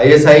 ISI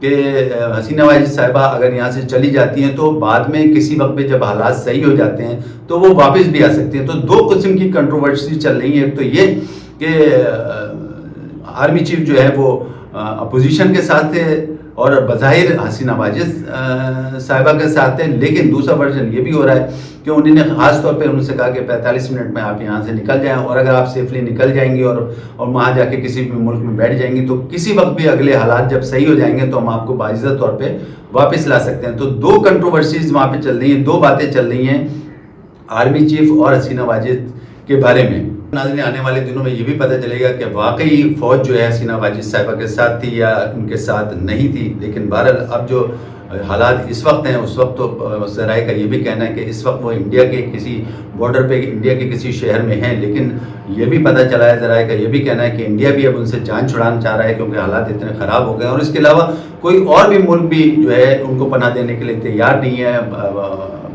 کہ حسینہ واجد صاحبہ اگر یہاں سے چلی جاتی ہیں تو بعد میں کسی وقت پہ جب حالات صحیح ہو جاتے ہیں تو وہ واپس بھی آ سکتی ہیں. تو دو قسم کی کنٹروورسی چل رہی ہیں. ایک تو یہ کہ آرمی چیف جو ہے وہ اپوزیشن کے ساتھ تھے اور بظاہر حسینہ واجد صاحبہ کے ساتھ تھے، لیکن دوسرا ورژن یہ بھی ہو رہا ہے کہ انہوں نے خاص طور پہ ان سے کہا کہ 45 منٹ میں آپ یہاں سے نکل جائیں، اور اگر آپ سیفلی نکل جائیں گے اور وہاں جا کے کسی بھی ملک میں بیٹھ جائیں گی تو کسی وقت بھی اگلے حالات جب صحیح ہو جائیں گے تو ہم آپ کو باعزت طور پہ واپس لا سکتے ہیں. تو دو کنٹروورسیز وہاں پہ چل رہی ہیں، دو باتیں چل رہی ہیں آرمی چیف اور حسینہ واجد کے بارے میں. ناظرین، آنے والے دنوں میں یہ بھی پتہ چلے گا کہ واقعی فوج جو ہے حسینہ واجد صاحبہ کے ساتھ تھی یا ان کے ساتھ نہیں تھی. لیکن بہرحال اب جو حالات اس وقت ہیں، اس وقت تو ذرائع کا یہ بھی کہنا ہے کہ اس وقت وہ انڈیا کے کسی بارڈر پہ انڈیا کے کسی شہر میں ہیں. لیکن یہ بھی پتہ چلا ہے، ذرائع کا یہ بھی کہنا ہے کہ انڈیا بھی اب ان سے جان چھڑانا چاہ رہا ہے کیونکہ حالات اتنے خراب ہو گئے ہیں، اور اس کے علاوہ کوئی اور بھی ملک بھی جو ہے ان کو پناہ دینے کے لیے تیار نہیں ہے.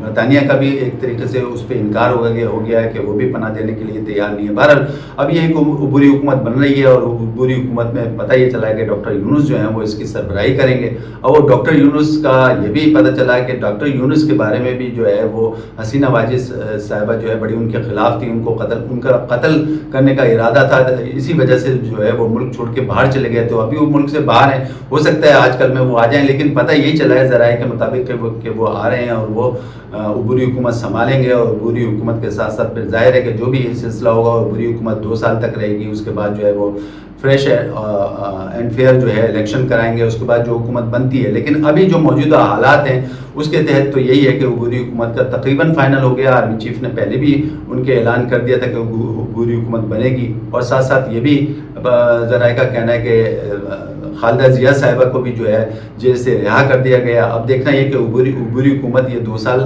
برطانیہ کا بھی ایک طریقے سے اس پہ انکار ہو گیا ہے کہ وہ بھی پناہ دینے کے لیے تیار نہیں ہے. بہرحال اب یہ ایک عبوری حکومت بن رہی ہے، اور عبوری حکومت میں پتہ یہ چلا ہے کہ ڈاکٹر یونس جو ہیں وہ اس کی سربراہی کریں گے. اور وہ ڈاکٹر یونس کا یہ بھی پتہ چلا ہے کہ ڈاکٹر یونس کے بارے میں بھی جو ہے وہ حسینہ واجد صاحبہ جو ہے بڑی ان کے خلاف تھی، ان کا قتل کرنے کا ارادہ تھا. اسی وجہ سے جو ہے وہ ملک چھوڑ کے باہر چلے گئے. تو ابھی وہ ملک سے باہر ہیں، ہو سکتا ہے آج کل میں وہ آ جائیں، لیکن پتہ یہی چلا ہے ذرائع کے مطابق کہ وہ آ رہے ہیں اور وہ عبوری حکومت سنبھالیں گے. اور عبوری حکومت کے ساتھ ساتھ پھر ظاہر ہے کہ جو بھی سلسلہ ہوگا عبوری حکومت 2 سال تک رہے گی. اس کے بعد جو ہے وہ فریش اینڈ فیئر جو ہے الیکشن کرائیں گے، اس کے بعد جو حکومت بنتی ہے. لیکن ابھی جو موجودہ حالات ہیں اس کے تحت تو یہی ہے کہ عبوری حکومت کا تقریباً فائنل ہو گیا. آرمی چیف نے پہلے بھی ان کے اعلان کر دیا تھا کہ عبوری حکومت بنے گی. اور ساتھ ساتھ یہ بھی ذرائع کا کہنا ہے کہ خالدہ ضیاء صاحبہ کو بھی جو ہے جیل سے رہا کر دیا گیا. اب دیکھنا یہ کہ عبوری حکومت یہ 2 سال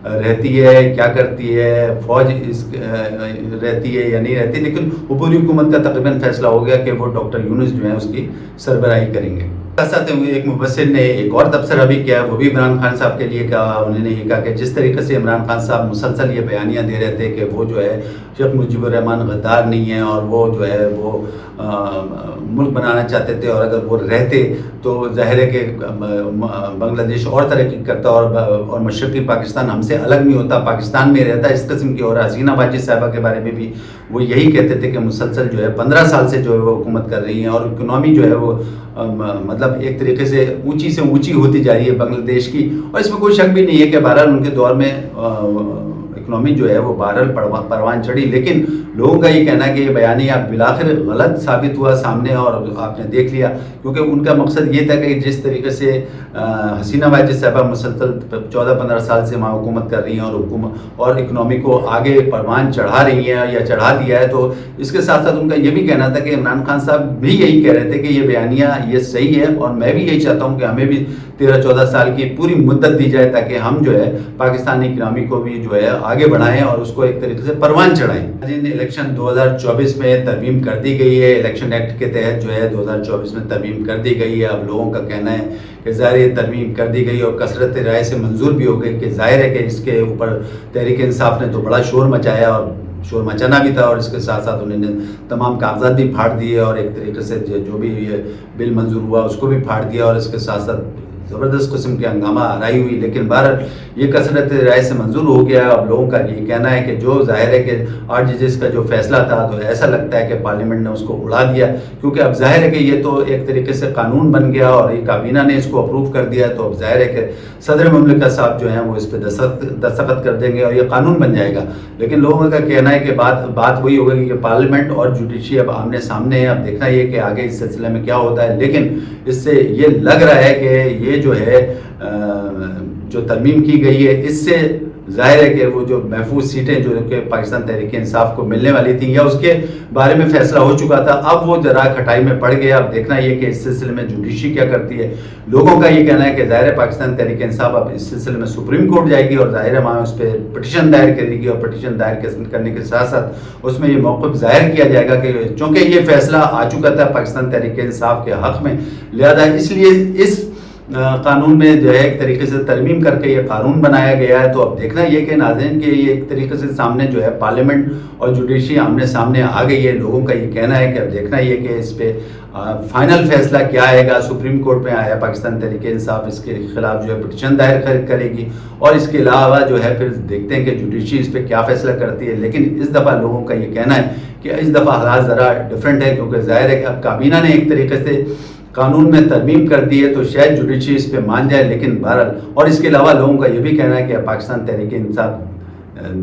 رہتی ہے، کیا کرتی ہے، فوج رہتی ہے یا نہیں رہتی. لیکن عبوری حکومت کا تقریباً فیصلہ ہو گیا کہ وہ ڈاکٹر یونس جو ہیں اس کی سربراہی کریں گے. ساتھ ایک مبصر نے ایک اور تبصرہ بھی کیا، وہ بھی عمران خان صاحب کے لیے کہا. انہوں نے یہ کہا کہ جس طریقے سے عمران خان صاحب مسلسل یہ بیانیاں دے رہے تھے کہ وہ جو ہے شیخ مجیب الرحمان غدار نہیں ہیں اور وہ جو ہے وہ ملک بنانا چاہتے تھے، اور اگر وہ رہتے تو ظاہر ہے کہ بنگلہ دیش اور ترقی کرتا اور مشرقی پاکستان ہم سے الگ نہیں ہوتا، پاکستان میں رہتا اس قسم کی. اور حسینہ واجد صاحبہ کے بارے میں بھی وہ یہی کہتے تھے کہ مسلسل جو ہے 15 سال سے جو ہے وہ حکومت کر رہی ہیں، اور اکنامی جو ہے وہ مطلب ایک طریقے سے اونچی ہوتی جا رہی ہے بنگلہ دیش کی. اور اس میں کوئی شک بھی نہیں ہے کہ بہرحال ان کے دور میں اکنامی جو ہے وہ بہرحال پروان چڑھی. لیکن لوگوں کا یہ کہنا ہے کہ یہ بیانیہ بالآخر غلط ثابت ہوا سامنے، اور آپ نے دیکھ لیا کیونکہ ان کا مقصد یہ تھا کہ جس طریقے سے حسینہ واجد صاحبہ مسلسل 14-15 سال سے وہاں حکومت کر رہی ہیں اور اکنامی کو آگے پروان چڑھا رہی ہیں یا چڑھا دیا ہے، تو اس کے ساتھ ساتھ ان کا یہ بھی کہنا تھا کہ عمران خان صاحب بھی یہی کہہ رہے تھے کہ یہ بیانیہ یہ صحیح ہے، اور میں بھی یہی چاہتا ہوں کہ ہمیں بھی 13-14 سال کی پوری مدت دی جائے تاکہ ہم جو ہے پاکستانی اکنامی کو بھی جو ہے آگے بڑھائیں اور اس کو ایک طریقے سے پروان چڑھائیں. الیکشن 2024 میں ترمیم کر دی گئی ہے، الیکشن ایکٹ کے تحت جو ہے 2024 میں ترمیم کر دی گئی ہے. اب لوگوں کا کہنا ہے کہ ظاہر یہ ترمیم کر دی گئی اور کثرت رائے سے منظور بھی ہو گئی، کہ ظاہر ہے کہ اس کے اوپر تحریک انصاف نے تو بڑا شور مچایا، اور شور مچانا بھی تھا، اور اس کے ساتھ ساتھ انہوں نے تمام کاغذات بھی پھاڑ دیے اور ایک طریقے سے جو بھی یہ بل منظور ہوا اس کو بھی پھاڑ دیا، اور اس کے ساتھ ساتھ زبردست قسم کی ہنگامہ آرائی ہوئی. لیکن بہرحال یہ کثرت رائے سے منظور ہو گیا. اب لوگوں کا یہ کہنا ہے کہ جو ظاہر ہے کہ 8 ججز کا جو فیصلہ تھا تو ایسا لگتا ہے کہ پارلیمنٹ نے اس کو اڑا دیا، کیونکہ اب ظاہر ہے کہ یہ تو ایک طریقے سے قانون بن گیا اور یہ کابینہ نے اس کو اپروو کر دیا. تو اب ظاہر ہے کہ صدر مملکت صاحب جو ہیں وہ اس پہ دستخط کر دیں گے اور یہ قانون بن جائے گا. لیکن لوگوں کا کہنا ہے کہ بات وہی ہوگی کہ پارلیمنٹ اور جوڈیشری اب آمنے سامنے ہے. اب دیکھنا یہ کہ آگے اس سلسلے میں کیا ہوتا ہے. لیکن اس سے یہ لگ رہا ہے کہ یہ جو ہے جو ترمیم کی گئی ہے اس سے ظاہر ہے کہ وہ جو محفوظ سیٹیں جو کہ پاکستان تحریک انصاف کو ملنے والی تھیں یا اس کے بارے میں فیصلہ ہو چکا تھا، اب وہ ذرا کھٹائی میں پڑ گیا. اب دیکھنا یہ کہ اس سلسلے میں جوڈیشری کیا کرتی ہے. لوگوں کا یہ کہنا ہے کہ ظاہر ہے پاکستان تحریک انصاف اب اس سلسلے میں سپریم کورٹ جائے گی اور ظاہر ہے وہاں اس پہ پٹیشن دائر کرے گی، اور پٹیشن دائر کرنے کے ساتھ ساتھ اس میں یہ موقف ظاہر کیا جائے گا کہ چونکہ یہ فیصلہ آ چکا تھا پاکستان تحریک انصاف کے حق میں، لہذا اس لیے اس قانون میں جو ہے ایک طریقے سے ترمیم کر کے یہ قانون بنایا گیا ہے. تو اب دیکھنا یہ کہ ناظرین کہ یہ ایک طریقے سے سامنے جو ہے پارلیمنٹ اور جوڈیشری آمنے سامنے آ گئی ہے. لوگوں کا یہ کہنا ہے کہ اب دیکھنا یہ کہ اس پہ فائنل فیصلہ کیا آئے گا. سپریم کورٹ میں آیا پاکستان تحریک انصاف اس کے خلاف جو ہے پٹیشن دائر کرے گی, اور اس کے علاوہ جو ہے پھر دیکھتے ہیں کہ جوڈیشری اس پہ کیا فیصلہ کرتی ہے. لیکن اس دفعہ لوگوں کا یہ کہنا ہے کہ اس دفعہ حالات ذرا ڈفرینٹ ہے, کیونکہ ظاہر ہے کہ اب کابینہ نے ایک طریقے سے قانون میں ترمیم کر دی ہے, تو شاید جوڈیشری اس پہ مان جائے. لیکن بہرحال اور اس کے علاوہ لوگوں کا یہ بھی کہنا ہے کہ پاکستان تحریک انصاف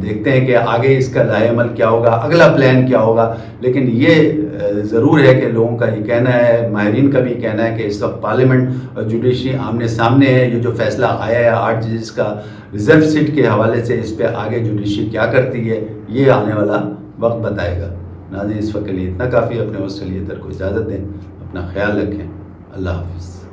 دیکھتے ہیں کہ آگے اس کا لائحہ عمل کیا ہوگا, اگلا پلان کیا ہوگا. لیکن یہ ضرور ہے کہ لوگوں کا یہ کہنا ہے, ماہرین کا بھی کہنا ہے کہ اس وقت پارلیمنٹ اور جوڈیشری آمنے سامنے ہے. یہ جو فیصلہ آیا ہے 8 ججز کا ریزرو سیٹ کے حوالے سے, اس پہ آگے جوڈیشری کیا کرتی ہے یہ آنے والا وقت بتائے گا. ناظرین اس وقت کے لیے اتنا کافی. اپنے ہوسٹ علی اطہر کو اجازت دیں, اپنا خیال رکھیں. اللہ حافظ.